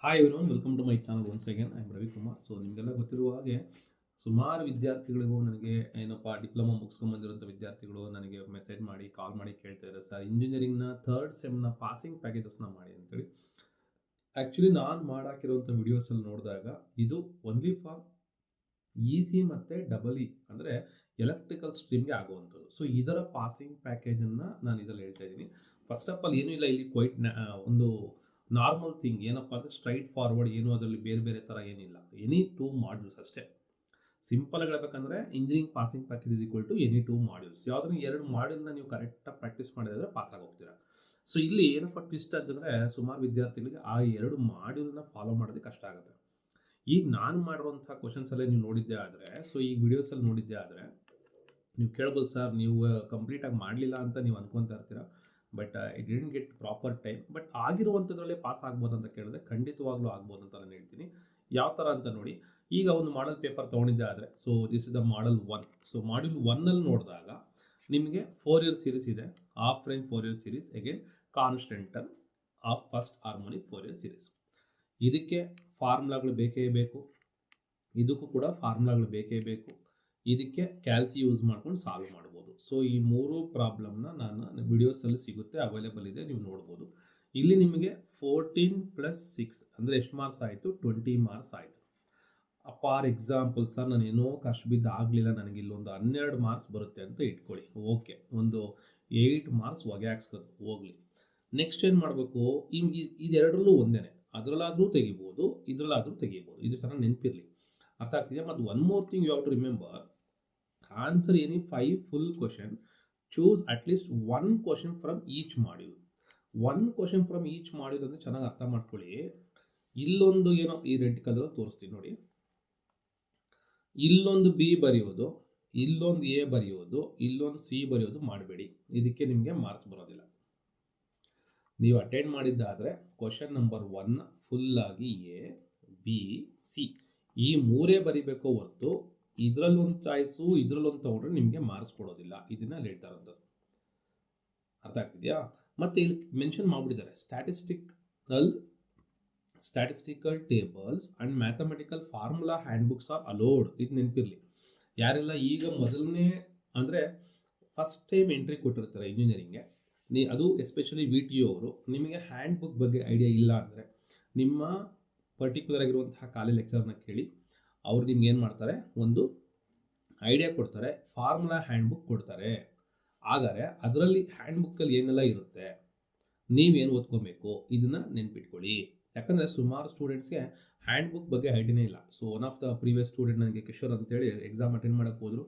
Hi everyone, welcome to my channel once again. I am Ravikumar. So ನಿಮಗೆಲ್ಲ ಗೊತ್ತಿರುವ ಹಾಗೆ ಸುಮಾರು ವಿದ್ಯಾರ್ಥಿಗಳಿಗೂ ನನಗೆ ಏನಪ್ಪ ಡಿಪ್ಲೊಮಾ ಮುಗಿಸ್ಕೊಂಬಂದಿರೋಂಥ ವಿದ್ಯಾರ್ಥಿಗಳು ನನಗೆ ಮೆಸೇಜ್ ಮಾಡಿ ಕಾಲ್ ಮಾಡಿ ಕೇಳ್ತಾ ಇದ್ದಾರೆ, ಸರ್ ಇಂಜಿನಿಯರಿಂಗ್ನ ಥರ್ಡ್ ಸೆಮ್ನ ಪಾಸಿಂಗ್ ಪ್ಯಾಕೇಜಸ್ನ ಮಾಡಿ ಅಂತೇಳಿ. ಆ್ಯಕ್ಚುಲಿ ನಾನು ಮಾಡಾಕಿರೋಂಥ ವಿಡಿಯೋಸಲ್ಲಿ ನೋಡಿದಾಗ ಇದು ಒನ್ಲಿ ಫಾರ್ ಇ ಮತ್ತು ಡಬಲ್ ಅಂದರೆ ಎಲೆಕ್ಟ್ರಿಕಲ್ ಸ್ಟ್ರೀಮ್ಗೆ ಆಗುವಂಥದ್ದು. ಸೊ ಇದರ ಪಾಸಿಂಗ್ ಪ್ಯಾಕೇಜನ್ನು ನಾನು ಇದರಲ್ಲಿ ಹೇಳ್ತಾ ಇದ್ದೀನಿ. ಫಸ್ಟ್ ಆಫ್ ಆಲ್ ಏನೂ ಇಲ್ಲ, ಇಲ್ಲಿ ಕ್ವೈಟ್ ಒಂದು ನಾರ್ಮಲ್ ಥಿಂಗ್ ಏನಪ್ಪ ಅಂದರೆ ಸ್ಟ್ರೈಟ್ ಫಾರ್ವರ್ಡ್, ಏನು ಅದರಲ್ಲಿ ಬೇರೆ ಬೇರೆ ಥರ ಏನಿಲ್ಲ. ಎನಿ 2 ಮಾಡ್ಯೂಲ್ಸ್ ಅಷ್ಟೇ. ಸಿಂಪಲ್ ಆಗಿ ಹೇಳ್ಬೇಕಂದ್ರೆ engineering passing package is equal to any 2 modules. ಯಾವುದನ್ನು 2 ಮಾಡ್ಯೂಲ್ನ ನೀವು ಕರೆಕ್ಟಾಗಿ ಪ್ರಾಕ್ಟೀಸ್ ಮಾಡಿದ್ರೆ ಪಾಸ್ ಆಗೋಗ್ತೀರಾ. ಸೊ ಇಲ್ಲಿ ಏನಪ್ಪ ಟ್ವಿಸ್ಟ್ ಅಂತಂದರೆ ಸುಮಾರು ವಿದ್ಯಾರ್ಥಿಗಳಿಗೆ ಆ 2 ಮಾಡ್ಯೂಲ್ನ ಫಾಲೋ ಮಾಡೋದಕ್ಕೆ ಕಷ್ಟ ಆಗುತ್ತೆ. ಈಗ ನಾನು ಮಾಡಿರುವಂಥ ಕ್ವಶನ್ಸಲ್ಲೇ ನೀವು ನೋಡಿದ್ದೆ ಆದರೆ, ಸೊ ಈ ವಿಡಿಯೋಸಲ್ಲಿ ನೋಡಿದ್ದೆ ಆದರೆ ನೀವು ಕೇಳ್ಬೋದು, ಸರ್ ನೀವು ಕಂಪ್ಲೀಟಾಗಿ ಮಾಡಲಿಲ್ಲ ಅಂತ ನೀವು ಅನ್ಕೊತಾ ಇರ್ತೀರಾ, but I didn't get proper time. But ಆಗಿರುವಂಥದ್ರಲ್ಲೇ ಪಾಸ್ ಆಗ್ಬೋದು ಅಂತ ಕೇಳಿದ್ರೆ ಖಂಡಿತವಾಗ್ಲೂ ಆಗ್ಬೋದು ಅಂತ ನಾನು ಹೇಳ್ತೀನಿ. ಯಾವ ಥರ ಅಂತ ನೋಡಿ, ಈಗ ಒಂದು ಮಾಡಲ್ ಪೇಪರ್ ತೊಗೊಂಡಿದ್ದೆ ಆದರೆ, so this is the model 1. So module 1ಅಲ್ಲಿ ನೋಡಿದಾಗ ನಿಮಗೆ 4 ಇಯರ್ ಸೀರೀಸ್ ಇದೆ, ಹಾಫ್ ರೇಂಜ್ 4 ಇಯರ್ ಸೀರೀಸ್, ಅಗೇನ್ ಕಾನ್ಸ್ಟೆಂಟಲ್ ಆಫ್ ಫಸ್ಟ್ ಹಾರ್ಮೋನಿಕ್ 4 ಇಯರ್ ಸೀರೀಸ್. ಇದಕ್ಕೆ ಫಾರ್ಮುಲಾಗಳು ಬೇಕೇ ಬೇಕು, ಇದಕ್ಕೂ ಕೂಡ ಫಾರ್ಮುಲಾಗಳು ಬೇಕೇ ಬೇಕು. ಇದಕ್ಕೆ ಕ್ಯಾಲ್ಸಿ ಯೂಸ್ ಮಾಡ್ಕೊಂಡು ಸಾಲ್ವ್ ಮಾಡ್ಬೋದು. ಸೊ ಈ 3 ಪ್ರಾಬ್ಲಮ್ನ ನಾನು ವಿಡಿಯೋಸಲ್ಲಿ ಸಿಗುತ್ತೆ, ಅವೈಲೇಬಲ್ ಇದೆ, ನೀವು ನೋಡ್ಬೋದು. ಇಲ್ಲಿ ನಿಮಗೆ 14 + 6 ಅಂದರೆ ಎಷ್ಟು ಮಾರ್ಕ್ಸ್ ಆಯಿತು? 20 ಮಾರ್ಕ್ಸ್ ಆಯಿತು. ಫಾರ್ ಎಕ್ಸಾಂಪಲ್, ಸರ್ ನಾನು ಏನೋ ಕಷ್ಟ ಬಿದ್ದು ಆಗಲಿಲ್ಲ, ನನಗೆ ಇಲ್ಲೊಂದು 12 ಮಾರ್ಕ್ಸ್ ಬರುತ್ತೆ ಅಂತ ಇಟ್ಕೊಳ್ಳಿ. ಓಕೆ, ಒಂದು 8 ಮಾರ್ಕ್ಸ್ ಹೊಗೆ ಹಾಕ್ಸ್ಕೋದು ಹೋಗಲಿ. ನೆಕ್ಸ್ಟ್ ಏನು ಮಾಡಬೇಕು? ಇದೆರಡರಲ್ಲೂ ಒಂದೇ, ಅದರಲ್ಲಾದರೂ ತೆಗಿಬೋದು, ಇದರಲ್ಲಾದರೂ ತೆಗಿಬೋದು. ಇದು ಚೆನ್ನಾಗಿ ನೆನಪಿರಲಿ, ಅರ್ಥ ಆಗ್ತಿದೆಯಾ? ಮತ್ತು one more thing you have to remember, answer any 5 full question, choose at least 1 question from each module. 1 question from each module ಅಂದರೆ ಚೆನ್ನಾಗಿ ಅರ್ಥ ಮಾಡ್ಕೊಳ್ಳಿ. ಇಲ್ಲೊಂದು ಏನೋ ಈ ರೆಡ್ ಕಲರ್ ತೋರಿಸ್ತೀನಿ ನೋಡಿ, ಇಲ್ಲೊಂದು ಬಿ ಬರೆಯೋದು, ಇಲ್ಲೊಂದು ಎ ಬರೆಯೋದು, ಇಲ್ಲೊಂದು ಸಿ ಬರೆಯೋದು ಮಾಡಬೇಡಿ. ಇದಕ್ಕೆ ನಿಮಗೆ ಮಾರ್ಕ್ಸ್ ಬರೋದಿಲ್ಲ. ನೀವು ಅಟೆಂಡ್ ಮಾಡಿದ್ದಾದರೆ ಕ್ವಶನ್ ನಂಬರ್ 1 ಫುಲ್ಲಾಗಿ ಎ ಬಿ ಸಿ ಈ 3 ಬರಿಬೇಕು ಹೊರತು ಇದರಲ್ಲೊಂದು ಚಾಯ್ಸು ಇದರಲ್ಲೊಂದು ತೊಗೊಂಡ್ರೆ ನಿಮಗೆ ಮಾರ್ಕ್ಸ್ ಕೊಡೋದಿಲ್ಲ. ಇದನ್ನ ಹೇಳ್ತಾ ಇರೋದು, ಅರ್ಥ ಆಗ್ತಿದೆಯಾ? ಮತ್ತೆ ಇಲ್ಲಿ ಮೆನ್ಷನ್ ಮಾಡಿಬಿಟ್ಟಿದ್ದಾರೆ, statistical tables and mathematical formula handbooks are allowed. ಇದು ನೆನಪಿರಲಿ. ಯಾರೆಲ್ಲ ಈಗ ಮೊದಲನೇ ಅಂದರೆ ಫಸ್ಟ್ ಟೈಮ್ ಎಂಟ್ರಿ ಕೊಟ್ಟಿರ್ತಾರೆ ಇಂಜಿನಿಯರಿಂಗ್ಗೆ, ಅದು ಎಸ್ಪೆಷಲಿ VTU ಅವರು, ನಿಮಗೆ ಹ್ಯಾಂಡ್ ಬುಕ್ ಬಗ್ಗೆ ಐಡಿಯಾ ಇಲ್ಲ ಅಂದರೆ ನಿಮ್ಮ ಪರ್ಟಿಕ್ಯುಲರ್ ಆಗಿರುವಂತಹ ಕಾಲೇಜ್ ಲೆಕ್ಚರ್ನ ಕೇಳಿ. ಅವ್ರು ನಿಮ್ಗೆ ಏನು ಮಾಡ್ತಾರೆ, ಒಂದು ಐಡಿಯಾ ಕೊಡ್ತಾರೆ, ಫಾರ್ಮುಲಾ ಹ್ಯಾಂಡ್ ಬುಕ್ ಕೊಡ್ತಾರೆ. ಹಾಗಾದರೆ ಅದರಲ್ಲಿ ಹ್ಯಾಂಡ್ ಬುಕ್ಕಲ್ಲಿ ಏನೆಲ್ಲ ಇರುತ್ತೆ, ನೀವೇನು ಓದ್ಕೊಬೇಕು, ಇದನ್ನು ನೆನ್ಪಿಟ್ಕೊಳ್ಳಿ. ಯಾಕಂದರೆ ಸುಮಾರು ಸ್ಟೂಡೆಂಟ್ಸ್ಗೆ ಹ್ಯಾಂಡ್ ಬುಕ್ ಬಗ್ಗೆ ಐಡಿಯಾನೇ ಇಲ್ಲ. So one of the previous student ನನಗೆ ಕಿಶೋರ್ ಅಂತೇಳಿ ಎಕ್ಸಾಮ್ ಅಟೆಂಡ್ ಮಾಡೋಕ್ಕೆ ಹೋದ್ರು,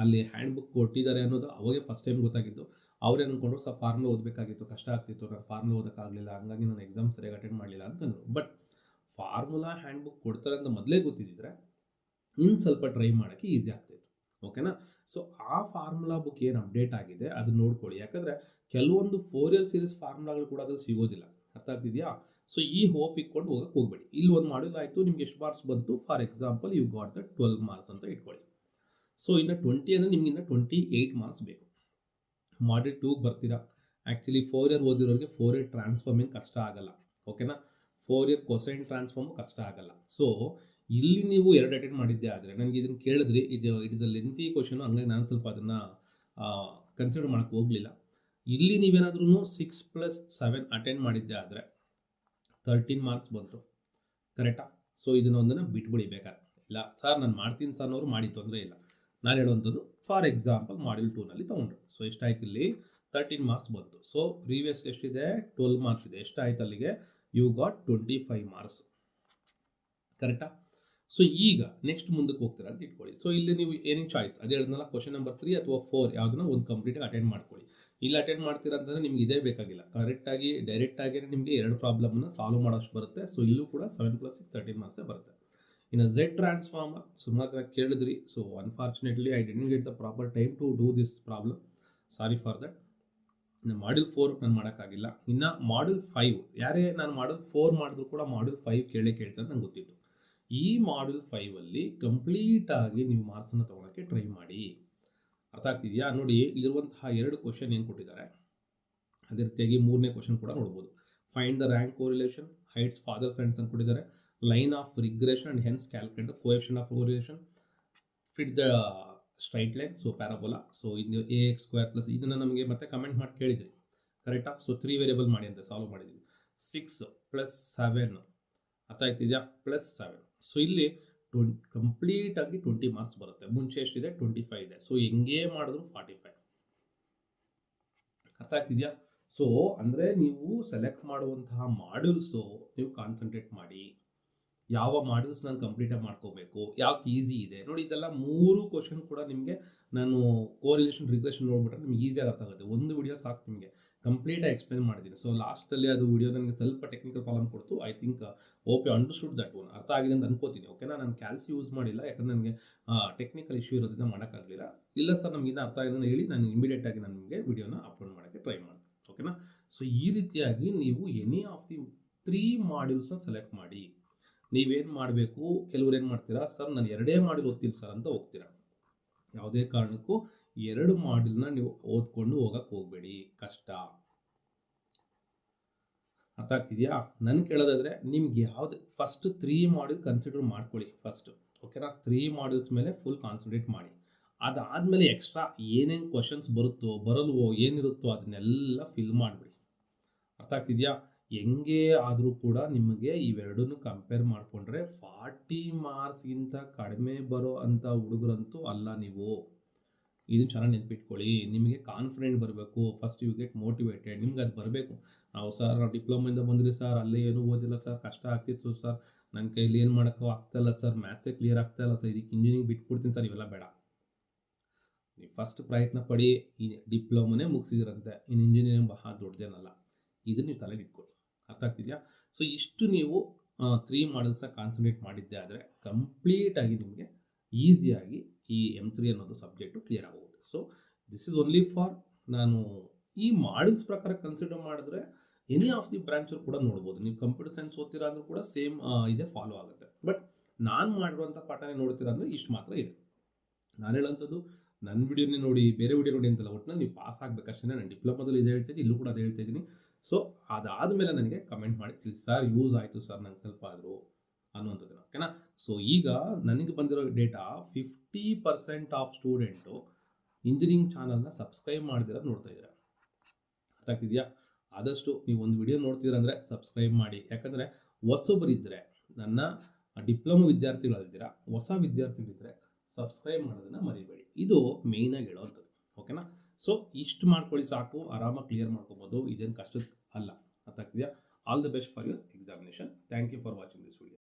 ಅಲ್ಲಿ ಹ್ಯಾಂಡ್ ಬುಕ್ ಕೊಟ್ಟಿದ್ದಾರೆ ಅನ್ನೋದು ಅವಾಗೆ ಫಸ್ಟ್ ಟೈಮ್ ಗೊತ್ತಾಗಿದ್ದು. ಅವ್ರೇನು ಅಂದ್ಕೊಂಡ್ರು, ಸರ್ ಫಾರ್ಮುಲಾ ಓದಬೇಕಾಗಿತ್ತು, ಕಷ್ಟ ಆಗ್ತಿತ್ತು, ನಾನು ಫಾರ್ಮುಲಾ ಓದೋಕ್ಕಾಗಲಿಲ್ಲ, ಹಂಗಾಗಿ ನಾನು ಎಕ್ಸಾಮ್ ಸರಿಯಾಗಿ ಅಟೆಂಡ್ ಮಾಡಲಿಲ್ಲ ಅಂತಂದರು. ಬಟ್ ಫಾರ್ಮುಲಾ ಹ್ಯಾಂಡ್ ಬುಕ್ ಕೊಡ್ತಾರೆ ಅಂತ ಮೊದಲೇ ಗೊತ್ತಿದ್ದಿದ್ರೆ ಇನ್ನು ಸ್ವಲ್ಪ ಟ್ರೈ ಮಾಡೋಕ್ಕೆ ಈಸಿ ಆಗ್ತಾಯಿತ್ತು. ಓಕೆನಾ? ಸೊ ಆ ಫಾರ್ಮುಲಾ ಬುಕ್ ಏನು ಅಪ್ಡೇಟ್ ಆಗಿದೆ ಅದನ್ನ ನೋಡ್ಕೊಳ್ಳಿ. ಯಾಕಂದರೆ ಕೆಲವೊಂದು 4 ಇಯರ್ ಸೀರೀಸ್ ಫಾರ್ಮುಲಾಗಳು ಕೂಡ ಅದ್ರಲ್ಲಿ ಸಿಗೋದಿಲ್ಲ. ಅರ್ಥ ಆಗ್ತಿದೆಯಾ? ಸೊ ಈ ಹೋಪ್ ಇಟ್ಕೊಂಡು ಹೋಗಕ್ಕೆ ಹೋಗ್ಬೇಡಿ. ಇಲ್ಲಿ ಒಂದು ಮಾಡ್ಯೂಲ್ ಆಯಿತು, ನಿಮ್ಗೆ ಎಷ್ಟು ಮಾರ್ಕ್ಸ್ ಬಂತು? For example you got the 12 marks ಅಂತ ಇಟ್ಕೊಳ್ಳಿ. ಸೊ ಇನ್ನು 20 ಅಂದರೆ ನಿಮ್ಗೆ ಇನ್ನು 28 ಮಾರ್ಕ್ಸ್ ಬೇಕು. ಮಾಡ್ಯೂಲ್ 2ಗೆ ಬರ್ತೀರಾ. ಆ್ಯಕ್ಚುಲಿ 4 ಇಯರ್ ಓದಿರೋರಿಗೆ 4 ಇಯರ್ ಟ್ರಾನ್ಸ್ಫಾರ್ಮ್ ಏನು ಕಷ್ಟ ಆಗಲ್ಲ. ಓಕೆನಾ? 4 ಇಯರ್ ಕೊಸೈನ್ ಟ್ರಾನ್ಸ್ಫಾರ್ಮು ಕಷ್ಟ ಆಗಲ್ಲ. ಸೊ ಇಲ್ಲಿ ನೀವು 2 ಅಟೆಂಡ್ ಮಾಡಿದ್ದೆ ಆದರೆ, ನನಗೆ ಇದನ್ನು ಕೇಳಿದ್ರಿ, it is a lengthy question, ಹಂಗಾಗಿ ನಾನು ಸ್ವಲ್ಪ ಅದನ್ನು ಕನ್ಸಿಡರ್ ಮಾಡೋಕ್ಕೆ ಹೋಗಲಿಲ್ಲ. ಇಲ್ಲಿ ನೀವೇನಾದ್ರೂ 6 + 7 ಅಟೆಂಡ್ ಮಾಡಿದ್ದೆ ಆದರೆ 13 ಮಾರ್ಕ್ಸ್ ಬಂತು, ಕರೆಕ್ಟಾ? ಸೊ ಇದನ್ನೊಂದನ್ನು ಬಿಟ್ಬಿಡಿ ಬೇಕಾದ್ರೆ. ಇಲ್ಲ ಸರ್ ನಾನು ಮಾಡ್ತೀನಿ ಸರ್ ಅನ್ನೋರು ಮಾಡಿ, ತೊಂದರೆ ಇಲ್ಲ. ನಾನು ಹೇಳುವಂಥದ್ದು ಫಾರ್ ಎಕ್ಸಾಂಪಲ್ ಮಾಡ್ಯೂಲ್ 2ನಲ್ಲಿ ತೊಗೊಂಡ್ರು. ಸೊ ಎಷ್ಟಾಯ್ತು? ಇಲ್ಲಿ 13 ಮಾರ್ಕ್ಸ್ ಬಂತು. ಸೊ ಪ್ರೀವಿಯಸ್ ಎಷ್ಟಿದೆ? 12 ಮಾರ್ಕ್ಸ್ ಇದೆ. ಎಷ್ಟಾಯ್ತು ಅಲ್ಲಿಗೆ? ಯು ಗಾಟ್ 25 ಮಾರ್ಕ್ಸ್, ಕರೆಕ್ಟಾ? ಸೊ ಈಗ ನೆಕ್ಸ್ಟ್ ಮುಂದಕ್ಕೆ ಹೋಗ್ತೀರಾ ಅಂತ ಇಟ್ಕೊಳ್ಳಿ. ಸೊ ಇಲ್ಲಿ ನೀವು ಏನೇನು ಚಾಯ್ಸ್, ಅದೇ ಹೇಳಿದ್ನಲ್ಲ, ಕ್ವಶನ್ ನಂಬರ್ 3 ಅಥವಾ 4 ಯಾವುದನ್ನ ಒಂದು ಕಂಪ್ಲೀಟಾಗಿ ಅಟೆಂಡ್ ಮಾಡ್ಕೊಳ್ಳಿ. ಇಲ್ಲಿ ಅಟೆಂಡ್ ಮಾಡ್ತೀರಾ ಅಂತಂದರೆ ನಿಮ್ಗೆ ಇದೇ ಬೇಕಾಗಿಲ್ಲ, ಕರೆಕ್ಟಾಗಿ ಡೈರೆಕ್ಟಾಗಿ ನಿಮಗೆ 2 ಪ್ರಾಬ್ಲಮ್ನ ಸಾಲ್ವ್ ಮಾಡೋಷ್ಟು ಬರುತ್ತೆ. ಸೊ ಇಲ್ಲೂ ಕೂಡ 7 + 6 13 ಮಾರ್ಕ್ಸೇ ಬರುತ್ತೆ. ಇನ್ನು Z ಟ್ರಾನ್ಸ್ಫಾರ್ಮರ್ ಸುಮಾರು ಕೇಳಿದ್ರಿ. So unfortunately I didn't get the proper time to do this problem, sorry for that. ಇನ್ನು ಮಾಡ್ಯೂಲ್ 4 ನಾನು ಮಾಡೋಕ್ಕಾಗಿಲ್ಲ. ಇನ್ನು ಮಾಡ್ಯೂಲ್ 5 ಯಾರೇ ನಾನು ಮಾಡ್ಯೂಲ್ 4 ಮಾಡಿದ್ರು ಕೂಡ ಮಾಡ್ಯೂಲ್ 5 ಕೇಳ್ತಾರೆ ನಂಗೆ ಗೊತ್ತಿತ್ತು. ಈ ಮಾಡ್ಯೂಲ್ 5ಅಲ್ಲಿ ಕಂಪ್ಲೀಟಾಗಿ ನೀವು ಮಾರ್ಕ್ಸನ್ನು ತೊಗೊಳಕ್ಕೆ ಟ್ರೈ ಮಾಡಿ. ಅರ್ಥ ಆಗ್ತಿದೆಯಾ? ನೋಡಿ, ಇಲ್ಲಿರುವಂತಹ 2 ಕ್ವಶನ್ ಏನು ಕೊಟ್ಟಿದ್ದಾರೆ, ಅದೇ ರೀತಿಯಾಗಿ 3ನೇ ಕ್ವಶನ್ ಕೂಡ ನೋಡ್ಬೋದು. Find the rank correlation, heights fathers and son ಕೊಟ್ಟಿದ್ದಾರೆ, line of regression and hence calculate the coefficient of correlation, fit the straight line, so parabola. So ಇದು ax ಸ್ಕ್ವೇರ್ ಪ್ಲಸ್ ಇದನ್ನ ನಮಗೆ ಮತ್ತೆ ಕಮೆಂಟ್ ಮಾಡಿ ಕೇಳಿದ್ರಿ ಕರೆಕ್ಟಾ. ಸೊ 3 ವೇರಿಯಬಲ್ ಮಾಡಿ ಅಂತ ಸಾಲ್ವ್ ಮಾಡಿದ್ವಿ. 6 ಪ್ಲಸ್ 7 ಅರ್ಥ ಆಯ್ತಿದ್ಯಾ, ಪ್ಲಸ್ 7. ಸೊ ಇಲ್ಲಿ ಕಂಪ್ಲೀಟ್ ಆಗಿ 20 ಮಾರ್ಕ್ಸ್ ಬರುತ್ತೆ. ಮುಂಚೆ ಎಷ್ಟಿದೆ 25 ಇದೆ. ಸೊ ಹೆಂಗೇ ಮಾಡಿದ್ರು 45 ಅರ್ಥ ಆಗ್ತಿದ್ಯಾ. ಸೊ ಅಂದ್ರೆ ನೀವು ಸೆಲೆಕ್ಟ್ ಮಾಡುವಂತಹ ಮಾಡ್ಯೂಲ್ಸು ನೀವು ಕಾನ್ಸಂಟ್ರೇಟ್ ಮಾಡಿ, ಯಾವ ಮಾಡ್ಯೂಲ್ಸ್ ನಾನು ಕಂಪ್ಲೀಟಾಗಿ ಮಾಡ್ಕೋಬೇಕು, ಯಾಕೆ ಈಸಿ ಇದೆ ನೋಡಿ. ಇದೆಲ್ಲ 3 ಕ್ವಶನ್ ಕೂಡ ನಿಮಗೆ ನಾನು ಕೋರಿಲೇಷನ್ ರಿಗ್ರೆಷನ್ ನೋಡ್ಬಿಟ್ರೆ ನಿಮ್ಗೆ ಈಸಿಯಾಗಿ ಅರ್ಥ ಆಗುತ್ತೆ. ಒಂದು ವಿಡಿಯೋ ಸಾಕು ನಿಮಗೆ ಕಂಪ್ಲೀಟಾಗಿ ಎಕ್ಸ್ಪ್ಲೇನ್ ಮಾಡಿದ್ದೀನಿ. ಸೊ ಲಾಸ್ಟಲ್ಲಿ ಅದು ವಿಡಿಯೋ ನನಗೆ ಸ್ವಲ್ಪ ಟೆಕ್ನಿಕಲ್ ಪ್ರಾಬ್ಲಮ್ ಕೊಡ್ತು. I think okay understood that one, ಅರ್ಥ ಆಗಿದೆ ಅಂತ ಅನ್ಕೋತೀನಿ. ಓಕೆನಾ, ನಾನು ಕ್ಯಾಲ್ಸಿ ಯೂಸ್ ಮಾಡಿಲ್ಲ ಯಾಕಂದ್ರೆ ನನಗೆ ಟೆಕ್ನಿಕಲ್ ಇಶ್ಯೂ ಇರೋದ್ರಿಂದ ಮಾಡೋಕ್ಕಾಗಲಿಲ್ಲ. ಇಲ್ಲ ಸರ್ ನಮ್ಗೆ ಇದು ಅರ್ಥ ಆಗಿದೆ ಹೇಳಿ, ನಾನು ಇಮಿಡಿಯೇಟ್ ಆಗಿ ನಾನು ನಿಮಗೆ ವಿಡಿಯೋನ ಅಪ್ಲೋಡ್ ಮಾಡೋಕ್ಕೆ ಟ್ರೈ ಮಾಡ್ತೀನಿ. ಓಕೆನಾ. ಸೊ ಈ ರೀತಿಯಾಗಿ ನೀವು ಎನಿ ಆಫ್ ದಿ 3 ಮಾಡ್ಯೂಲ್ಸ್ನ ಸೆಲೆಕ್ಟ್ ಮಾಡಿ. ನೀವೇನು ಮಾಡಬೇಕು, ಕೆಲವ್ರು ಏನು ಮಾಡ್ತೀರಾ, ಸರ್ ನಾನು 2 ಮಾಡ್ಯೂಲ್ ಓದ್ತೀನಿ ಸರ್ ಅಂತ ಹೋಗ್ತೀರಾ. ಯಾವುದೇ ಕಾರಣಕ್ಕೂ 2 ಮಾಡ್ಯೂಲ್ನ ನೀವು ಓದ್ಕೊಂಡು ಹೋಗಕ್ಕೆ ಹೋಗಬೇಡಿ, ಕಷ್ಟ. ಅರ್ಥ ಆಗ್ತಿದೆಯಾ. ನನ್ ಕೇಳೋದಾದ್ರೆ ನಿಮ್ಗೆ ಯಾವ್ದು ಫಸ್ಟ್ 3 ಮಾಡ್ಯೂಲ್ ಕನ್ಸಿಡರ್ ಮಾಡ್ಕೊಳ್ಳಿ ಫಸ್ಟ್. ಓಕೆನಾ, 3 ಮಾಡ್ಯೂಲ್ಸ್ ಮೇಲೆ ಫುಲ್ ಕಾನ್ಸಂಟ್ರೇಟ್ ಮಾಡಿ. ಅದಾದ್ಮೇಲೆ ಎಕ್ಸ್ಟ್ರಾ ಏನೇನು ಕ್ವಶನ್ಸ್ ಬರುತ್ತೋ ಬರಲ್ವೋ ಏನಿರುತ್ತೋ ಅದನ್ನೆಲ್ಲ ಫಿಲ್ ಮಾಡಿಬಿಡಿ. ಅರ್ಥ ಆಗ್ತಿದೆಯಾ. ಹೆಂಗೆ ಆದರೂ ಕೂಡ ನಿಮಗೆ ಇವೆರಡನ್ನು ಕಂಪೇರ್ ಮಾಡಿಕೊಂಡ್ರೆ 40 ಮಾರ್ಕ್ಸ್ಗಿಂತ ಕಡಿಮೆ ಬರೋ ಅಂಥ ಹುಡುಗರಂತೂ ಅಲ್ಲ ನೀವು. ಇದನ್ನು ಚೆನ್ನಾಗಿ ನೆನ್ಪಿಟ್ಕೊಳ್ಳಿ. ನಿಮಗೆ ಕಾನ್ಫಿಡೆಂಟ್ ಬರಬೇಕು. First you get motivated. ನಿಮ್ಗೆ ಅದು ಬರಬೇಕು. ನಾವು ಸರ್ ಡಿಪ್ಲೊಮಿಂದ ಬಂದ್ರಿ ಸರ್, ಅಲ್ಲೇ ಏನೂ ಓದಿಲ್ಲ ಸರ್, ಕಷ್ಟ ಆಗ್ತಿತ್ತು ಸರ್, ನನ್ನ ಕೈಲಿ ಏನು ಮಾಡೋಕ್ಕೂ ಆಗ್ತಾಯಿಲ್ಲ ಸರ್, ಮ್ಯಾಥ್ಸೇ ಕ್ಲಿಯರ್ ಆಗ್ತಾಯಿಲ್ಲ ಸರ್, ಇದಕ್ಕೆ ಇಂಜಿನಿಯರಿಂಗ್ ಬಿಟ್ಬಿಡ್ತೀನಿ ಸರ್, ಇವೆಲ್ಲ ಬೇಡ. ನೀವು ಫಸ್ಟ್ ಪ್ರಯತ್ನ ಪಡಿ. ಈ ಡಿಪ್ಲೊಮನೇ ಮುಗಿಸಿದ್ರಂತೆ, ಇನ್ನು ಇಂಜಿನಿಯರಿಂಗ್ ಬಹಳ ದೊಡ್ಡದೇನಲ್ಲ. ಇದನ್ನು ನೀವು ತಲೆಗೆ ಇಟ್ಕೊಳ್ಳಿ. ಅರ್ಥ ಆಗ್ತಿದೆಯಾ. ಸೊ ಇಷ್ಟು ನೀವು 3 ಮಾಡ್ಯೂಲ್ಸ್ನ ಕಾನ್ಸಂಟ್ರೇಟ್ ಮಾಡಿದ್ದೆ ಆದರೆ ಕಂಪ್ಲೀಟಾಗಿ ನಿಮಗೆ ಈಸಿಯಾಗಿ ಈ M3 ಅನ್ನೋದು ಸಬ್ಜೆಕ್ಟು ಕ್ಲಿಯರ್ ಆಗೋಗುತ್ತೆ. So this is only for, ನಾನು ಈ ಮಾಡ್ಯೂಲ್ಸ್ ಪ್ರಕಾರ ಕನ್ಸಿಡರ್ ಮಾಡಿದ್ರೆ ಎನಿ ಆಫ್ ದಿ ಬ್ರಾಂಚ್ ಕೂಡ ನೋಡ್ಬೋದು. ನೀವು ಕಂಪ್ಯೂಟರ್ ಸೈನ್ಸ್ ಓದ್ತೀರಾ ಅಂದ್ರೂ ಕೂಡ ಸೇಮ್ ಇದೆ ಫಾಲೋ ಆಗುತ್ತೆ. ಬಟ್ ನಾನು ಮಾಡಿರುವಂಥ ಪಾಠನೇ ನೋಡ್ತೀರಾ ಅಂದರೆ ಇಷ್ಟು ಮಾತ್ರ ಇದೆ. ನಾನು ಹೇಳೋಂಥದ್ದು ನನ್ನ ವಿಡಿಯೋನೇ ನೋಡಿ ಬೇರೆ ವಿಡಿಯೋ ನೋಡಿ ಅಂತಲ್ಲ, ಒಟ್ಟಿನಲ್ಲಿ ನೀವು ಪಾಸ್ ಆಗಬೇಕಷ್ಟೇ. ನಾನು ಡಿಪ್ಲೊಮಾದಲ್ಲಿ ಇದು ಹೇಳ್ತಿದ್ದೀನಿ, ಇಲ್ಲೂ ಕೂಡ ಅದು ಹೇಳ್ತಾ ಇದ್ದೀನಿ. ಸೊ ಅದಾದಮೇಲೆ ನನಗೆ ಕಮೆಂಟ್ ಮಾಡಿ ತಿಳಿಸಿ, ಸರ್ ಯೂಸ್ ಆಯಿತು ಸರ್ ನಂಗೆ ಸ್ವಲ್ಪ ಆದರೂ ಅನ್ನುವಂಥದ್ದು. ಓಕೆನಾ. ಸೊ ಈಗ ನನಗೆ ಬಂದಿರೋ ಡೇಟಾ 50% ಆಫ್ ಸ್ಟೂಡೆಂಟು ಇಂಜಿನಿಯರಿಂಗ್ ಚಾನಲ್ನ ಸಬ್ಸ್ಕ್ರೈಬ್ ಮಾಡ್ದಿರೋದು ನೋಡ್ತಾ ಇದ್ದೀರಾ. ಅರ್ಥ ಆಗ್ತಿದೆಯಾ. ಆದಷ್ಟು ನೀವು ಒಂದು ವಿಡಿಯೋ ನೋಡ್ತೀರಂದರೆ ಸಬ್ಸ್ಕ್ರೈಬ್ ಮಾಡಿ. ಯಾಕಂದರೆ ಹೊಸಬರಿದ್ದರೆ, ನನ್ನ ಡಿಪ್ಲೊಮಾ ವಿದ್ಯಾರ್ಥಿಗಳಿದ್ದೀರಾ, ಹೊಸ ವಿದ್ಯಾರ್ಥಿಗಳಿದ್ದರೆ ಸಬ್ಸ್ಕ್ರೈಬ್ ಮಾಡೋದನ್ನು ಮರಿಬೇಡಿ. ಇದು ಮೇಯ್ನಾಗಿ ಹೇಳೋವಂಥದ್ದು. ಓಕೆನಾ. ಸೊ ಇಷ್ಟು ಮಾಡ್ಕೊಳ್ಳಿ ಸಾಕು, ಆರಾಮಾಗಿ ಕ್ಲಿಯರ್ ಮಾಡ್ಕೊಬೋದು. ಇದೇನು ಕಷ್ಟದ ಅಲ್ಲ. ಅರ್ಥ ಆಗ್ತಿದೆಯಾ. All the best for your examination. Thank you for watching this video.